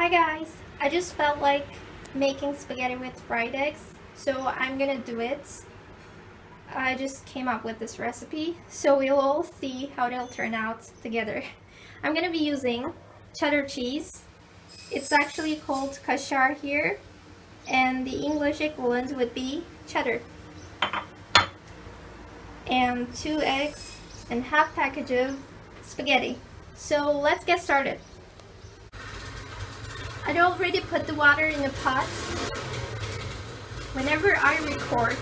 Hi guys, I just felt like making spaghetti with fried eggs, so I'm gonna do it. I just came up with this recipe, so we'll all see how it'll turn out together. I'm gonna be using cheddar cheese. It's actually called Cheddar here, and the English equivalent would be cheddar. And 2 eggs and half package of spaghetti. So let's get started. I'd already put the water in the pot. Whenever I record,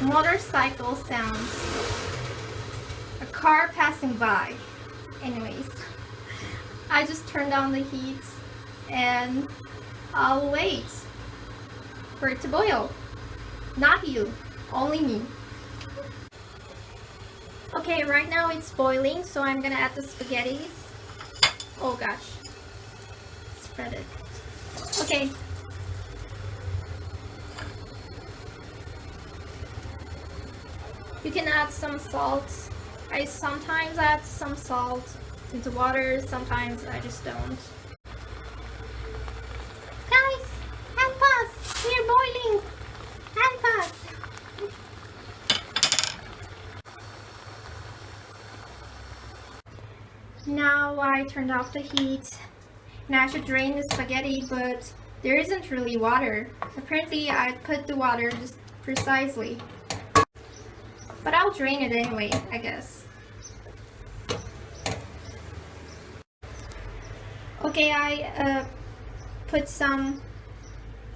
motorcycle sounds, a car passing by. Anyways, I just turned down the heat and I'll wait for it to boil. Not you, only me. Okay, right now it's boiling, so I'm gonna add the spaghettis. Oh gosh. Spread it. Okay. You can add some salt. I sometimes add some salt into water, sometimes I just don't. Guys, help us! We're boiling! Help us! Now I turned off the heat. And I should drain the spaghetti, but there isn't really water. Apparently I put the water just precisely. But I'll drain it anyway, I guess. Okay, I put some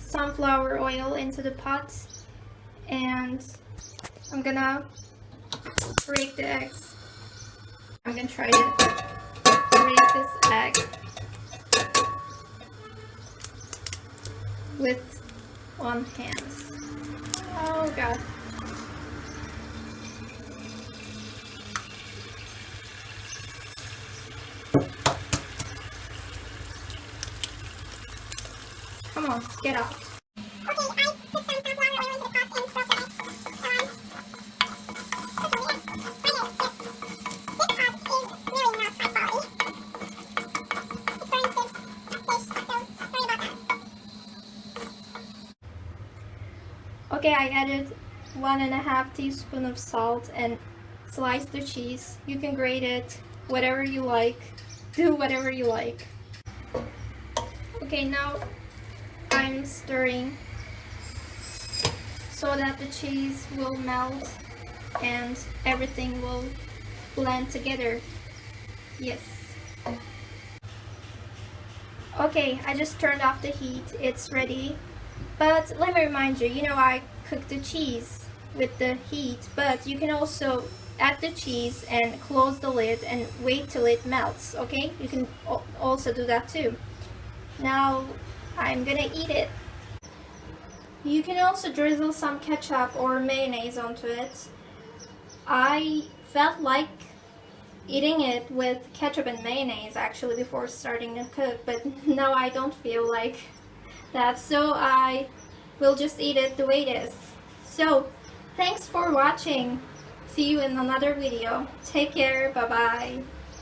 sunflower oil into the pot and I'm gonna break the eggs. I'm gonna try to break this egg with one hand. Oh god. Come on, get out. Okay, I put some sunflower oil into the pot and soaked it. Okay, I added 1.5 teaspoons of salt and sliced the cheese. You can grate it, whatever you like. Do whatever you like. Okay, now I'm stirring so that the cheese will melt and everything will blend together. Yes. Okay, I just turned off the heat. It's ready. But let me remind you, I cooked the cheese with the heat, but you can also add the cheese and close the lid and wait till it melts, okay? You can also do that too. Now I'm gonna eat it. You can also drizzle some ketchup or mayonnaise onto it. I felt like eating it with ketchup and mayonnaise actually before starting to cook, but now I don't feel like that, so I will just eat it the way it is. So thanks for watching. See you in another video. Take care. Bye bye.